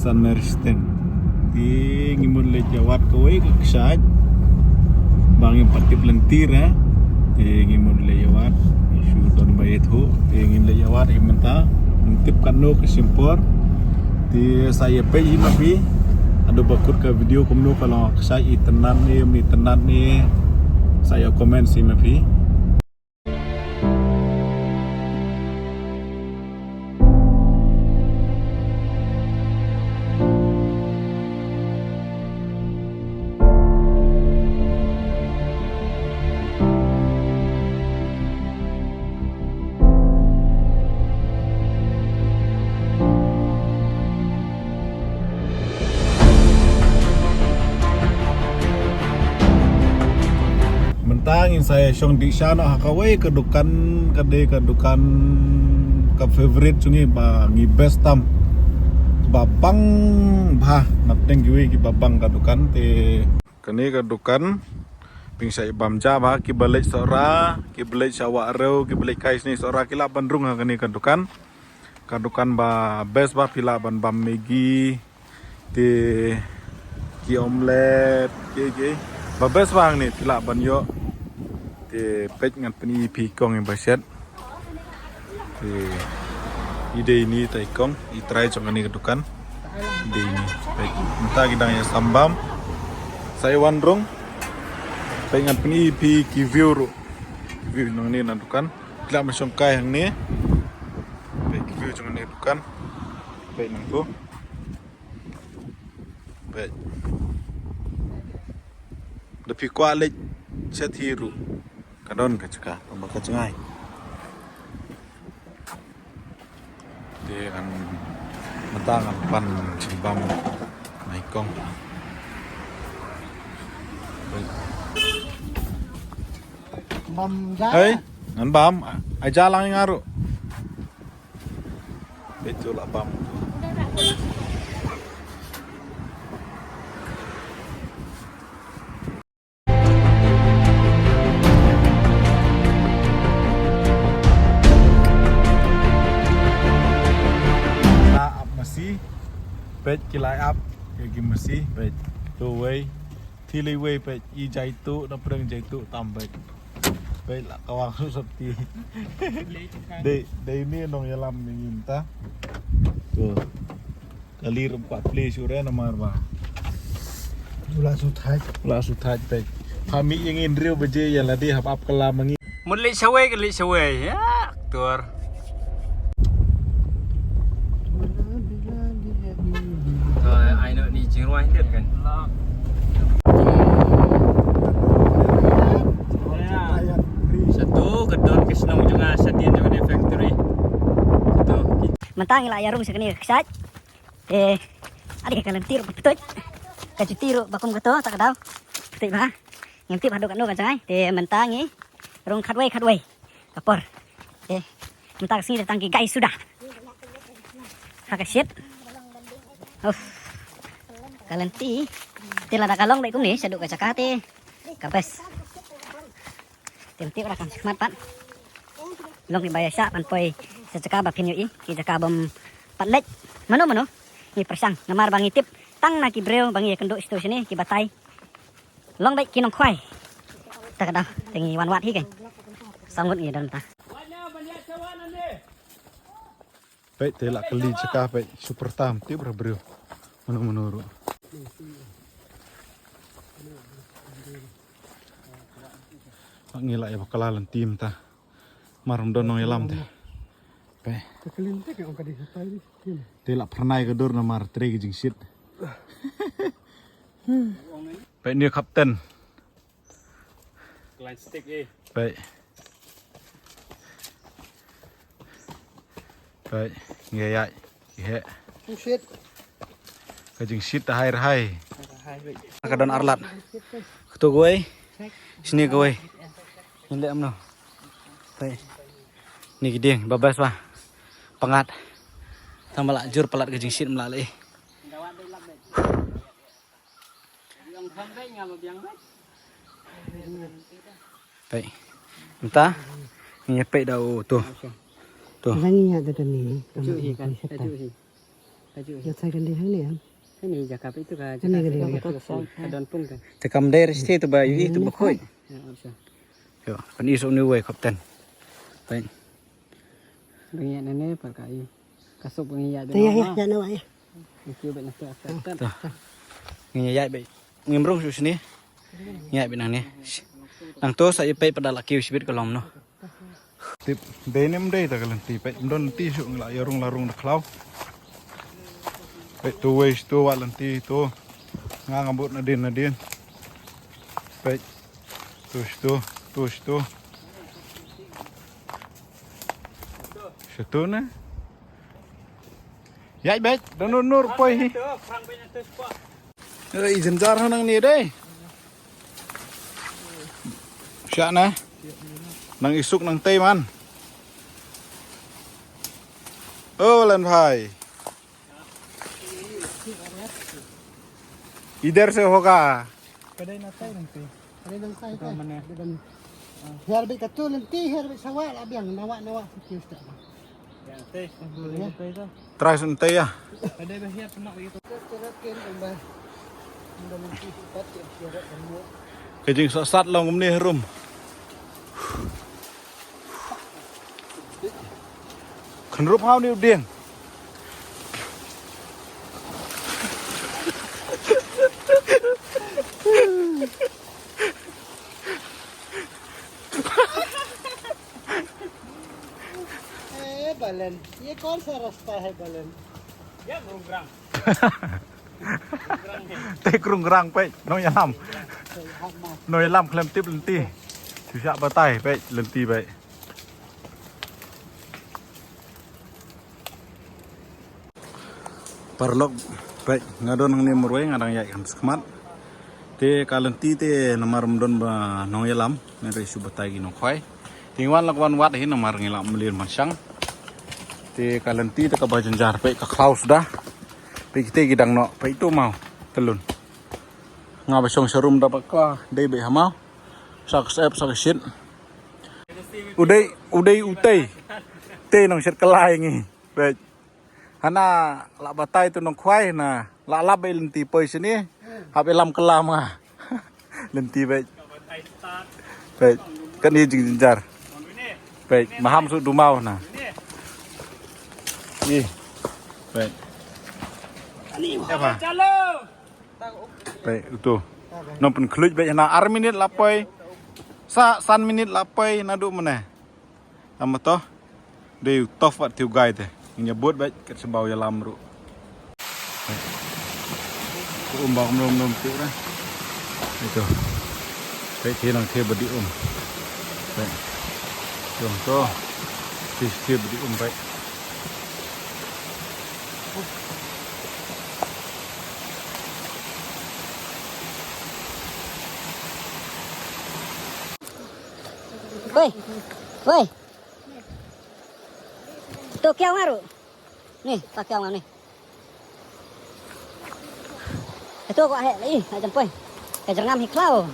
San Meristen ti ngimun le jawat kowe keksaj bang yang patip lentir ya ti ngimun le jawat isu don bayet ho ti ngin le jawat imenta mentip kanu kesimpor ti saya pe mafi ada bakut ke video komno kalau keksaj itenan ni saya komen si mafi. Mentangin saya syong di sana hakawai kedukan ke favorite sungi ba ngi best tam babang bah napteng giwi ki babang kedukan te kene kedukan ping sai bamja ba ki balai sora ki balai sawa reu ki balai kais ni sora kila bandrung ha kene kedukan ba best ba pila ban bam megi te ki omelet ki ba best bang ni pila ban yo pet ngan peni pi kong yang baset ide ini tai kong itrai jangan ini kedukan ide ini baik entah kita ya sambam saya wandrong pet ngan peni pi ki view nang ni nandukan tidak masongkai yang ni baik view jangan ini kedukan baik nangku baik lebih kualik setiru kadon ka cika tombak ka cengai dia kan mentang pan cimbam naikong bam ja hey nan bam aja lang ngaru itu lah bam pet kilai up ke mesi pet to way thili way pet I jaitu na preng jaitu tambek pet la kawang seperti de ini nong yalam minta tuh kalir 4 play sure nomor ba ula suthai pet kami ingin riu beje ya ladi hap up kala mangi một lít sawai ke lít sawai ya tur ai nợ đi chuyến ngoài hếtกันsatu kedon kesenong juga setian juga di factory satu mentang ila yarum sekali kesat adik kalian tiru betul kaju tiru bakum geto tak kadau betul bah ngintip hadok anu kan sangai mentang rong khadway kapor mentang sini datang ke guys sudah kakak shit kalian tila ada kalong daikum nih saduk kacakate kapes tim rakam semat pat long di bayasa panpoi secaka bapin yoi ki jaka bom patlek mano ni persang namar bangi tip tang na ki breu bangi kendo sto sini ki batai long dai kinong khwai tak ada tengi wan wat hi kan sangut ni dan ta pet tela keli caka pet super tam ti breu menuru ngila ya bakalan tim ta marum donong yalam teh pe kelintek yang kadi satai tim tela pernah kedur nomor 3 jing shit pe ni kapten line stick pe ngeyai he shit kajing shit hai kadon arlat ketu gue sini gue ini amno baik ni gideng babas bah pengat tambah jur pelat kajing shit melalui baik entah ngepek dah tuh Ranginya ada ni. Baju. Ya saya kan di sini kan. Ini jakap itu kan. Ini gede. Kadon pung kan. Te kam der ste tu ba yu tu ba khoi. Ya, bisa. Yo, pan isu ni we kapten. Baik. Bengyak nenek pakai. Kasuk bengyak Ya ya ya nawa ya. Itu benar tu akan. Ngi yai baik. Ngimrung su sini. Yai binang ni. Nang to sa ipai pada laki sibit kolom no. Tip denim dei ta kalan ti pe don ti su ngla yarung larung na klau. Pe tu wes tu walan ti tu. Nga ngabut na din. Pe tu. Situ na. Yai bet dan nur poi. Izin jar nang ni dei. Siya na. Nang isuk nang tây man. Lan bhai. Idhar se hoga. Kadai na tayo nanti. Kadai na tayo ka. Her bi katul nanti her bi sawa labiang nawa sikit tak. Ya, teh. Boleh itu. Try sun tây ya. Ada bahaya pernah begitu. Terakin umbah. Umbah nanti sipat ya sirat kamu. Kejing sat long ngum ni rum. Khẩn rúp hao niu điên. Balen, ये कौन सा रास्ता है बलन? Ya, berang. Tây krung rang pe, noi lam. Noi lam klem tip lần ti. Chú dạ ba tay pe, lần ti pe. Parlok pe, ngadon ni murway ngadang yai kan skmat. Te kalenti te namar mdon ba noi lam, nere su batai gi no khoi. Tingwan lakwan wat hi namar ngilam melir masyang. Te kalenti te ka bajanjar pe ka klaus dah. Pe kita gidang no pe itu mau telun. Nga ba song serum dapat ka dei be hamau. Sak sep sak shit. Udai utai. Te nong set kelai ngi. Pe hana la batai tu nong khwai na la lap be lenti poi sini. Hape lam kelam ah. Lenti be. Pe kan ni jinjar. Pe maham su dumau na. Ni. Baik. Apa? Baik, itu. Nompen kluj baik na ar minit lapai. San minit lapai nadu mana? Ama toh. Deu tof wat tiu gai teh. Nyebut baik ket sebau ya lamru. Ku umbang nom tiu dah. Itu. Baik hilang ke bedi Baik. Contoh. Sistem bedi baik. Woi. Tuh kiau ngaru. Nih, tak kiau nih. Itu kok lagi, macam poi. Kejernam hiklau.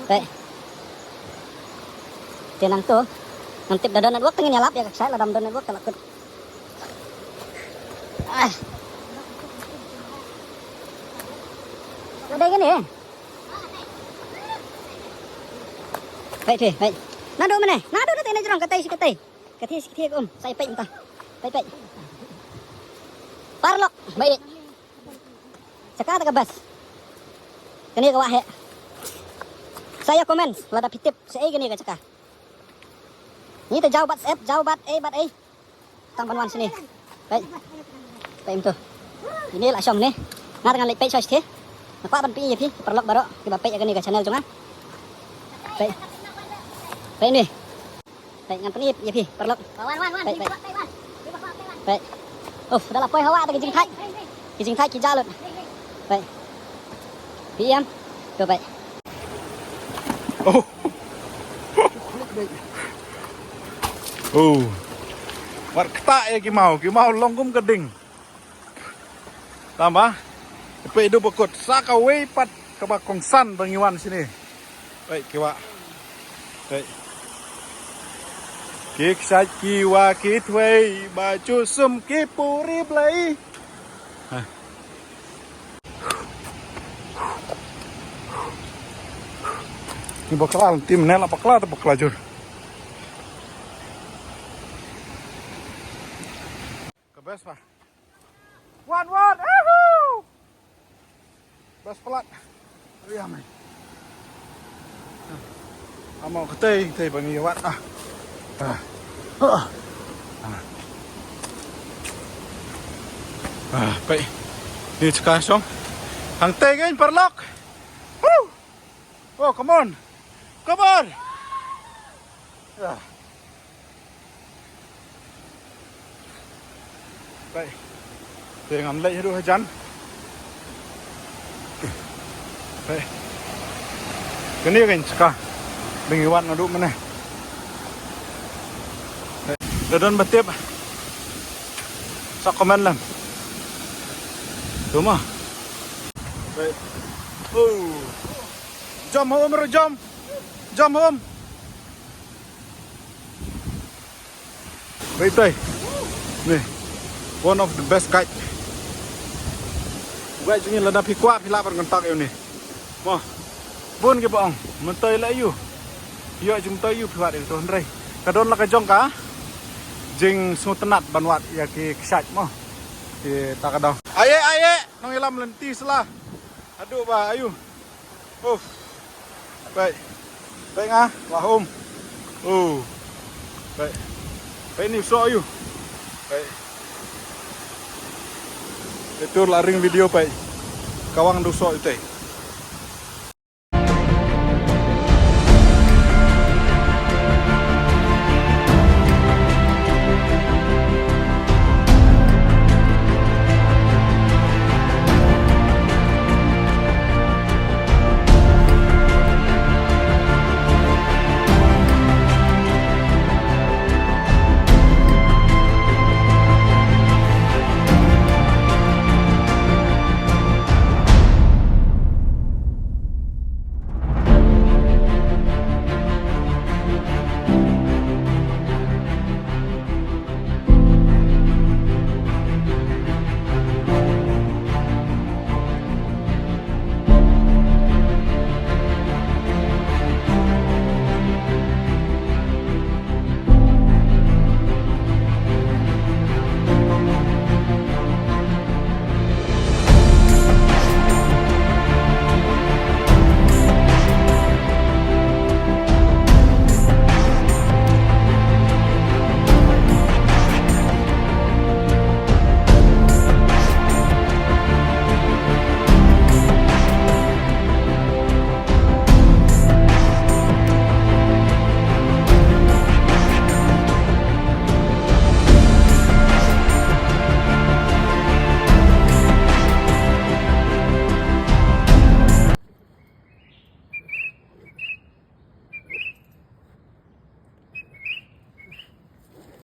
Baik. Tenang tuh. Nanti dadan network tengin nyalap ya saya ladam dadan network telakut. Ada gini. Baik. Nado mana? Nado nanti nak jerang katai. Katai saya pek entah. Pek. Parlok, baik. Sekarang tak bas. Kini ke wahai. Saya komen, lada pitip saya gini ke cakap. Ini tu jauh bat bat A. Tampan wan sini. Baik itu. Ini lah syong ni. Ngat dengan pek choice ke. Nampak ban pi je pi, parlok barok kita pek gini ke channel jangan. Baik. Baik ni. Baik ngan penip ya pi, parlok. Baik. Oh, dah lapoi hawa tak kijing thai. Kijing thai kijalut. Baik. Piam. Tu baik. Wat ketak ya kimau longgum keding. Tambah. Pe itu bekut sakawei pat kebakong san bangiwan sini. Baik kiwa. Baik. Kik sạch kỳ và kỳ thuê bà chú xùm kỳ bù rịp lấy. Ini bakal tim nela bakal atau bakal jur. Kebes pak. One. Ahoo. Bes pelat. Iya men. Amo ketei bagi wat ah. Baik. Ini sekarang hang tei kan perlok. Oh, come on. Come on. Baik. Dengan lei hidup hujan. Baik. Kini kan sekarang bengiwan ngaduk mana? Dadon betip. Sak komen lam. Tuma. Baik. Jom home, jom home. Baik tay. Nih, one of the best kite. Gue cuma lada pikwa pila pergentak ini. Mau, bun ke bang, mentai lah you. Yo jum tay you pihak itu Andre. Kadon lah kejong ka. Jing sutenat banwat ya ki kisat mau. Ki tak ada. Aye, nong ilam lentis lah. Aduh bah, ayu. Baik. Baik ah, wahum. Baik. Baik ni so ayu. Baik. Itu laring video baik. Kawang dusok itu.